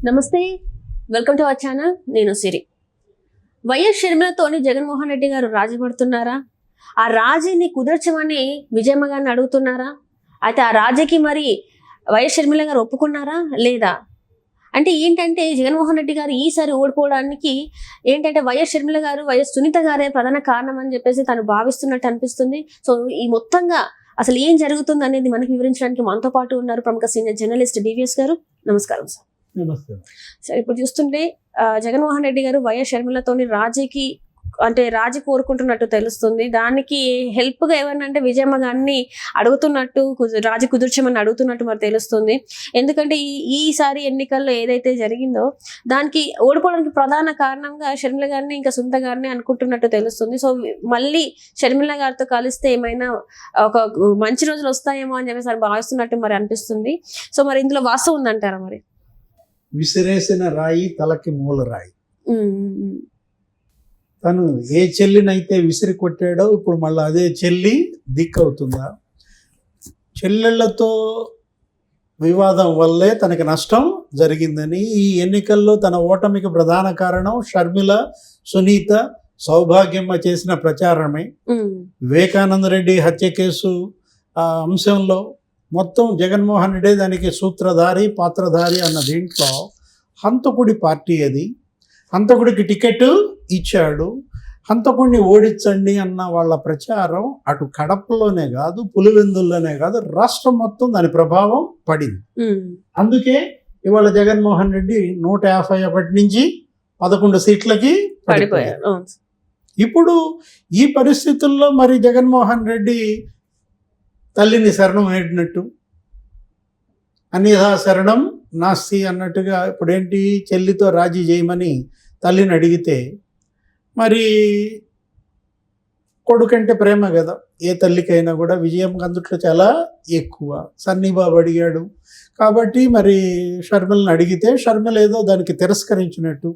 నమస్తే, welcome to our channel. నేను సిరి. YS షర్మిలతోని Jaganmohan Reddy గారు రాజీ పడుతున్నారా? ఆ రాజీని కుదర్చమని విజయమ్మ గారిని అడుగుతున్నారా? అయితే ఆ రాజీకి మరి వైఎస్ షర్మిల గారు ఒప్పుకున్నారా లేదా? అంటే ఏంటంటే జగన్మోహన్ రెడ్డి గారు ఈసారి ఓడిపోవడానికి ఏంటంటే వైఎస్ షర్మిల గారు, వైఎస్ సునీత గారే ప్రధాన కారణం అని చెప్పేసి తను భావిస్తున్నట్టు అనిపిస్తుంది. సో ఈ మొత్తంగా అసలు ఏం జరుగుతుంది అనేది మనకి వివరించడానికి మనతో పాటు ఉన్నారు ప్రముఖ సీనియర్ జర్నలిస్ట్ డివిఎస్ గారు. నమస్కారం సార్. నమస్తే సార్, ఇప్పుడు చూస్తుంటే జగన్మోహన్ రెడ్డి గారు వైఎస్ షర్మిలతోని రాజీ కోరుకుంటున్నట్టు తెలుస్తుంది. దానికి హెల్ప్ గా ఏమన్నంటే విజయమ్మ గారిని అడుగుతున్నట్టు, రాజీ కుదుర్చమని అడుగుతున్నట్టు మరి తెలుస్తుంది. ఎందుకంటే ఈసారి ఎన్నికల్లో ఏదైతే జరిగిందో దానికి ఓడిపోవడానికి ప్రధాన కారణంగా షర్మిల గారిని ఇంకా సునీత గారిని అనుకుంటున్నట్టు తెలుస్తుంది. సో మళ్ళీ షర్మిల గారితో కలిస్తే ఏమైనా ఒక మంచి రోజులు వస్తాయేమో అని చెప్పేసి భావిస్తున్నట్టు మరి అనిపిస్తుంది. సో మరి ఇందులో వాస్తవం ఉందంటారా? మరి విసిరేసిన రాయి తలకి మూల రాయి. తను ఏ చెల్లినైతే విసిరి కొట్టాడో ఇప్పుడు మళ్ళీ అదే చెల్లి దిక్కవుతుందా? చెల్లెళ్లతో వివాదం వల్లే తనకి నష్టం జరిగిందని, ఈ ఎన్నికల్లో తన ఓటమికి ప్రధాన కారణం షర్మిల, సునీత, సౌభాగ్యమ్మ చేసిన ప్రచారమే. వివేకానంద రెడ్డి హత్య కేసు అంశంలో మొత్తం జగన్మోహన్ రెడ్డి దానికి సూత్రధారి, పాత్రధారి అన్న దీంట్లో హంతకుడి పార్టీ అది. హంతకుడికి టికెట్ ఇచ్చాడు, హంతకుడిని ఓడించండి అన్న వాళ్ళ ప్రచారం అటు కడపలోనే కాదు, పులివెందుల్లోనే కాదు, రాష్ట్రం మొత్తం దాని ప్రభావం పడింది. అందుకే ఇవాళ జగన్మోహన్ రెడ్డి 151 నుంచి 11 సీట్లకి పడిపోయారు. ఇప్పుడు ఈ పరిస్థితుల్లో మరి జగన్మోహన్ రెడ్డి తల్లిని శరణం వేడినట్టు, అన్యథా శరణం నాస్తి అన్నట్టుగా ఇప్పుడేంటి, చెల్లితో రాజీ చేయమని తల్లిని అడిగితే మరి కొడుకంటే ప్రేమ కదా ఏ తల్లికైనా కూడా. విజయం అందుట్లో చాలా ఎక్కువ. సన్నీబాబు అడిగాడు కాబట్టి మరి షర్మిలను అడిగితే షర్మిల ఏదో దానికి తిరస్కరించినట్టు.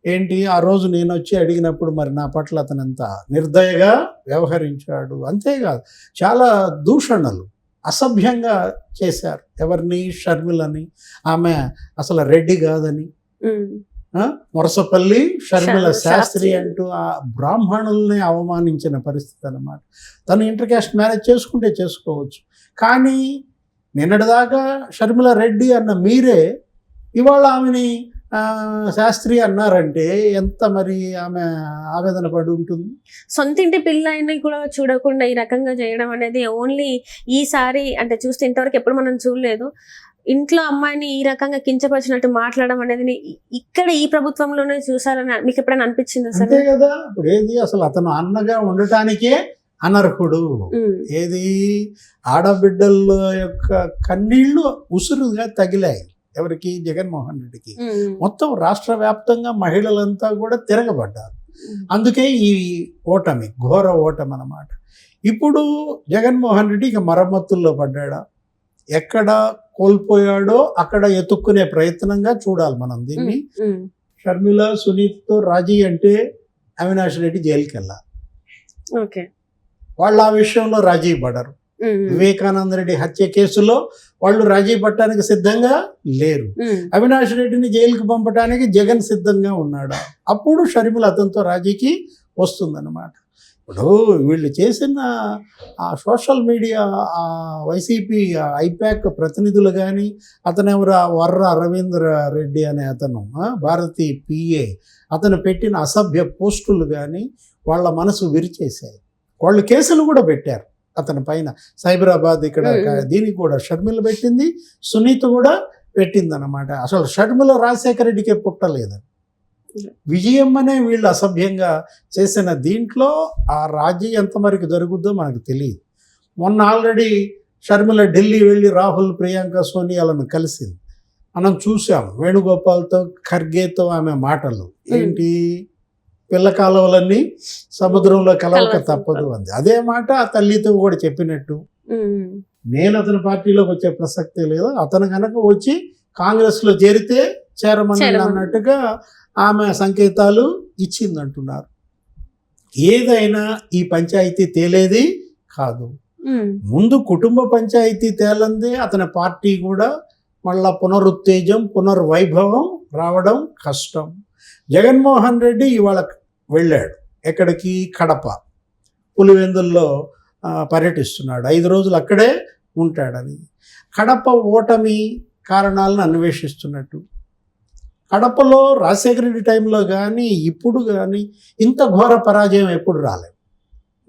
ఏంటి, ఆ రోజు నేను వచ్చి అడిగినప్పుడు మరి నా పట్ల అతను ఎంత నిర్దయగా వ్యవహరించాడు. అంతేకాదు చాలా దూషణలు, అసభ్యంగా చేశారు. ఎవరిని? షర్మిలని. ఆమె అసలు రెడ్డి కాదని, మొరసపల్లి షర్మిల శాస్త్రి అంటూ ఆ బ్రాహ్మణుల్ని అవమానించిన పరిస్థితి అన్నమాట. తను ఇంటర్ క్యాస్ట్ మ్యారేజ్ చేసుకుంటే చేసుకోవచ్చు, కానీ నిన్నటిదాకా షర్మిల రెడ్డి అన్న మీరే ఇవాళ ఆమెని శాస్త్రి అన్నారంటే ఎంత మరి ఆమె ఆవేదన పడి ఉంటుంది. సొంత ఇంటి పిల్లని కూడా చూడకుండా ఈ రకంగా చేయడం అనేది ఓన్లీ ఈసారి అంటే చూస్తే ఇంతవరకు ఎప్పుడు మనం చూడలేదు. ఇంట్లో అమ్మాయిని ఈ రకంగా కించపరిచినట్టు మాట్లాడడం అనేది ఇక్కడ ఈ ప్రభుత్వంలోనే చూసారని మీకు ఎప్పుడైనా అనిపించిందా సార్? అంతే కదా. ఇప్పుడు ఏది, అసలు అతను అన్నగా ఉండటానికే అనర్హుడు. ఏది, ఆడబిడ్డల యొక్క కన్నీళ్లు ఉసురుగా తగిలాయి ఎవరికి? జగన్మోహన్ రెడ్డికి. మొత్తం రాష్ట్ర వ్యాప్తంగా మహిళలంతా కూడా తిరగబడ్డారు. అందుకే ఈ ఓటమి, ఘోర ఓటమి అన్నమాట. ఇప్పుడు జగన్మోహన్ రెడ్డి ఇక మరమ్మతుల్లో పడ్డాడా? ఎక్కడ కోల్పోయాడో అక్కడ ఎత్తుక్కునే ప్రయత్నంగా చూడాలి మనం దీన్ని. షర్మిల, సునీత్తో రాజీ అంటే అవినాష్ రెడ్డి జైలుకి వెళ్ళాలి. వాళ్ళు ఆ విషయంలో రాజీ పడరు. వివేకానంద రెడ్డి హత్య కేసులో వాళ్ళు రాజీ పట్టడానికి సిద్ధంగా లేరు. అవినాష్ రెడ్డిని జైలుకి పంపడానికి జగన్ సిద్ధంగా ఉన్నాడు. అప్పుడు షర్మిల అతనితో రాజీకి వస్తుందన్నమాట. ఇప్పుడు వీళ్ళు చేసిన ఆ సోషల్ మీడియా, ఆ వైసీపీ ఐపాక్ ప్రతినిధులు కానీ, అతనెవరు వర్ర రవీంద్ర రెడ్డి అనే అతను, భారతీ పిఏ, అతను పెట్టిన అసభ్య పోస్టులు కానీ వాళ్ళ మనసు విరిచేశాయి. వాళ్ళు కేసులు కూడా పెట్టారు అతని పైన. సైబరాబాద్ ఇక్కడ దీనికి కూడా షర్మిల పెట్టింది, సునీత కూడా పెట్టింది అన్నమాట. అసలు షర్మిల రాజశేఖర రెడ్డికే పుట్టలేదని, విజయమ్మనే వీళ్ళు అసభ్యంగా చేసిన దీంట్లో ఆ రాజీ ఎంతవరకు జరుగుద్దో మనకు తెలియదు. మొన్న ఆల్రెడీ షర్మిల ఢిల్లీ వెళ్ళి రాహుల్, ప్రియాంక, సోనియాలను కలిసింది. మనం చూసాం వేణుగోపాల్తో, ఖర్గేతో ఆమె మాటలు ఏంటి, పిల్ల కాలువలన్నీ సముద్రంలో కలవక తప్పదు అంది. అదే మాట ఆ తల్లితో కూడా చెప్పినట్టు, నేను అతని పార్టీలోకి వచ్చే ప్రసక్తే లేదు, అతను కనుక వచ్చి కాంగ్రెస్లో చేరితే చేరమని అన్నట్టుగా ఆమె సంకేతాలు ఇచ్చిందంటున్నారు. ఏదైనా ఈ పంచాయతీ తేలేది కాదు. ముందు కుటుంబ పంచాయతీ తేలందే అతని పార్టీ కూడా మళ్ళా పునరుత్తేజం పునర్వైభవం రావడం కష్టం. జగన్మోహన్ రెడ్డి ఇవాళ వెళ్ళాడు ఎక్కడికి, కడప, పులివెందుల్లో పర్యటిస్తున్నాడు. 5 రోజులు అక్కడే ఉంటాడని. కడప ఓటమి కారణాలను అన్వేషిస్తున్నట్టు. కడపలో రాజశేఖర రెడ్డి టైంలో కానీ ఇప్పుడు కానీ ఇంత ఘోర పరాజయం ఎప్పుడు రాలేదు.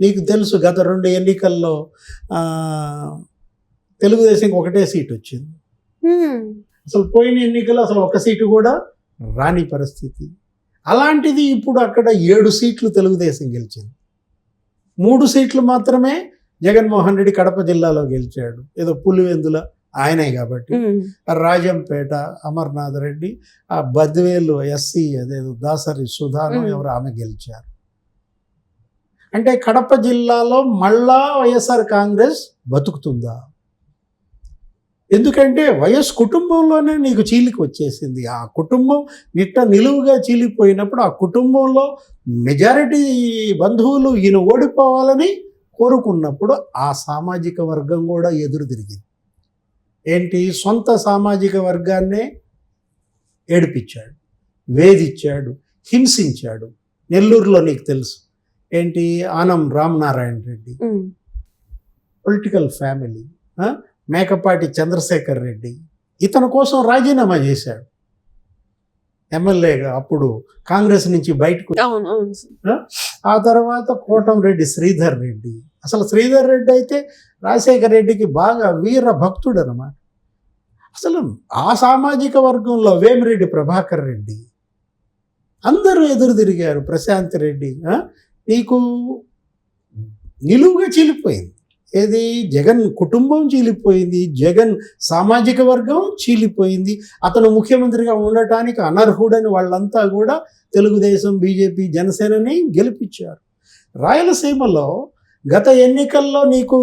నీకు తెలుసు, గత 2 ఎన్నికల్లో తెలుగుదేశంకి 1 సీటు వచ్చింది. అసలు పోయిన ఎన్నికల్లో అసలు 1 సీటు కూడా రాని పరిస్థితి. అలాంటిది ఇప్పుడు అక్కడ 7 సీట్లు తెలుగుదేశం గెలిచింది. 3 సీట్లు మాత్రమే జగన్మోహన్ రెడ్డి కడప జిల్లాలో గెలిచాడు. ఏదో పులివెందుల ఆయనే కాబట్టి. రాజంపేట అమర్నాథ్ రెడ్డి, ఆ బద్వేలు ఎస్సీ అదేదో దాసరి సుధాను ఎవరు ఆమె గెలిచారు. అంటే కడప జిల్లాలో మళ్ళా వైఎస్ఆర్ కాంగ్రెస్ బతుకుతుందా? ఎందుకంటే వైఎస్ కుటుంబంలోనే నీకు చీలిక వచ్చేసింది. ఆ కుటుంబం నిలువుగా చీలిపోయినప్పుడు ఆ కుటుంబంలో మెజారిటీ బంధువులు ఈయన ఓడిపోవాలని కోరుకున్నప్పుడు ఆ సామాజిక వర్గం కూడా ఎదురు తిరిగింది. ఏంటి, సొంత సామాజిక వర్గాన్నే ఏడిపించాడు, వేధించాడు, హింసించాడు. నెల్లూరులో నీకు తెలుసు ఏంటి, ఆనం రామనారాయణ రెడ్డి పొలిటికల్ ఫ్యామిలీ, మేకపాటి చంద్రశేఖర్ రెడ్డి ఇతని కోసం రాజీనామా చేశాడు ఎమ్మెల్యేగా, అప్పుడు కాంగ్రెస్ నుంచి బయటకు. ఆ తర్వాత కోటంరెడ్డి శ్రీధర్ రెడ్డి. అసలు శ్రీధర్ రెడ్డి అయితే రాజశేఖర రెడ్డికి బాగా వీర భక్తుడు అనమాట. అసలు ఆ సామాజిక వర్గంలో వేమిరెడ్డి ప్రభాకర్ రెడ్డి అందరూ ఎదురు తిరిగారు. ప్రశాంత్ రెడ్డి నీకు నిలువుగా చీలిపోయింది. ఏది, జగన్ కుటుంబం చీలిపోయింది, జగన్ సామాజిక వర్గం చీలిపోయింది. అతను ముఖ్యమంత్రిగా ఉండటానికి అనర్హుడని వాళ్ళంతా కూడా తెలుగుదేశం, బీజేపీ, జనసేనని గెలిపించారు. రాయలసీమలో గత ఎన్నికల్లో నీకు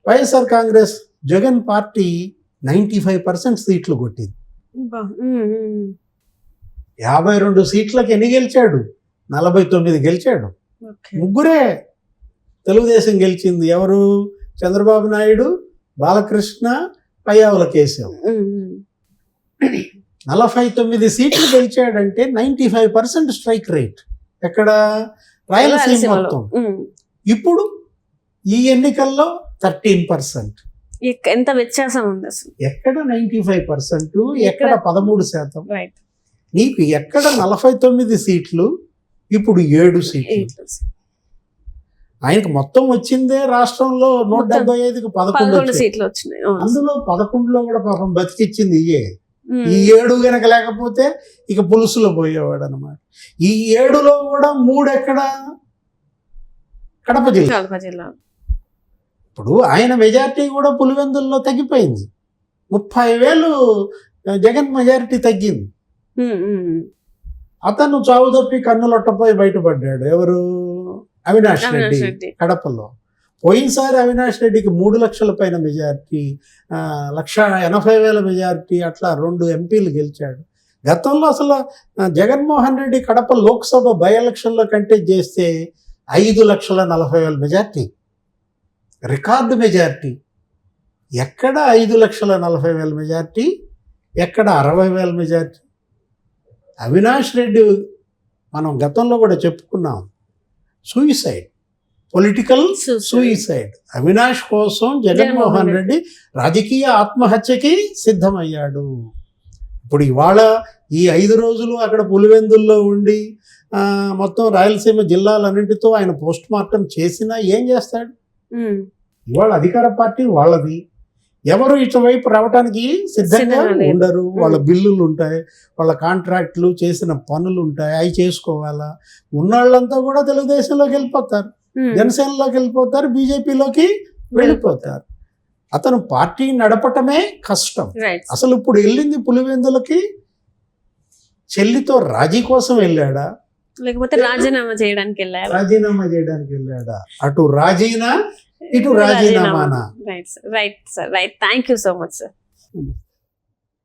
వైఎస్ఆర్ కాంగ్రెస్ జగన్ పార్టీ 95% సీట్లు కొట్టింది. 52 సీట్లకు ఎన్ని గెలిచాడు? 49 గెలిచాడు. 3 తెలుగుదేశం గెలిచింది. ఎవరు? చంద్రబాబు నాయుడు, బాలకృష్ణ, పయ్యావుల కేశవ్. 49 సీట్లు గెలిచాడంటే 95% స్ట్రైక్ రేట్. ఎక్కడ? రాయలసీమ మొత్తం. ఇప్పుడు ఈ ఎన్నికల్లో 13%. ఎంత వ్యత్యాసం ఉంది అసలు? ఎక్కడ 95%, ఎక్కడ 13%. నీకు ఎక్కడ 49 సీట్లు, ఇప్పుడు 7 సీట్లు. ఆయనకు మొత్తం వచ్చిందే రాష్ట్రంలో 175కి 11 సీట్లు వచ్చినాయి. అందులో 11లో కూడా పాపం బతికిచ్చింది ఇయే. ఈ 7 గనక లేకపోతే ఇక పులుసులో పోయేవాడు అనమాట. ఈ 7లో కూడా 3 ఎక్కడ? కడప జిల్లా. ఇప్పుడు ఆయన మెజారిటీ కూడా పులివెందుల్లో తగ్గిపోయింది. 30,000 జగన్ మెజారిటీ తగ్గింది. అతను చావు తప్పి కన్నులొట్టపోయి బయటపడ్డాడు. ఎవరు? అవినాష్ రెడ్డి కడపలో. పోయినసారి అవినాష్ రెడ్డికి 3 లక్షల పైన మెజారిటీ, 1,80,000 మెజారిటీ, అట్లా 2 ఎంపీలు గెలిచాడు. గతంలో అసలు జగన్మోహన్ రెడ్డి కడప లోక్సభ బై ఎలక్షన్లో కంటెస్ట్ చేస్తే 5,40,000 మెజార్టీ, రికార్డు మెజార్టీ. ఎక్కడ 5,40,000 మెజార్టీ, ఎక్కడ 60,000 మెజార్టీ? అవినాష్ రెడ్డి మనం గతంలో కూడా చెప్పుకున్నాం, సూయిసైడ్, పొలిటికల్ సూయిసైడ్. అవినాష్ కోసం జగన్మోహన్ రెడ్డి రాజకీయ ఆత్మహత్యకి సిద్ధమయ్యాడు. ఇప్పుడు ఇవాళ ఈ 5 రోజులు అక్కడ పులివెందుల్లో ఉండి మొత్తం రాయలసీమ జిల్లాలన్నింటితో ఆయన పోస్ట్ మార్టం చేసినా ఏం చేస్తాడు? ఇవాళ అధికార పార్టీ వాళ్ళది, ఎవరు ఇటువైపు రావడానికి సిద్ధంగా ఉండరు. వాళ్ళ బిల్లులు ఉంటాయి, వాళ్ళ కాంట్రాక్ట్లు, చేసిన పనులు ఉంటాయి, అవి చేసుకోవాలా. ఉన్నవాళ్ళంతా కూడా తెలుగుదేశంలోకి వెళ్ళిపోతారు, జనసేనలోకి వెళ్ళిపోతారు, బీజేపీలోకి వెళ్ళిపోతారు. అతను పార్టీ నడపటమే కష్టం. అసలు ఇప్పుడు వెళ్ళింది పులివెందులకి చెల్లితో రాజీ కోసం వెళ్ళాడా, లేకపోతే రాజీనామా చేయడానికి వెళ్ళాడా? రాజీనామా చేయడానికి వెళ్ళాడా? అటు రాజీనా, ఇటు రాజీనామానా? Right sir, right. Thank you so much sir.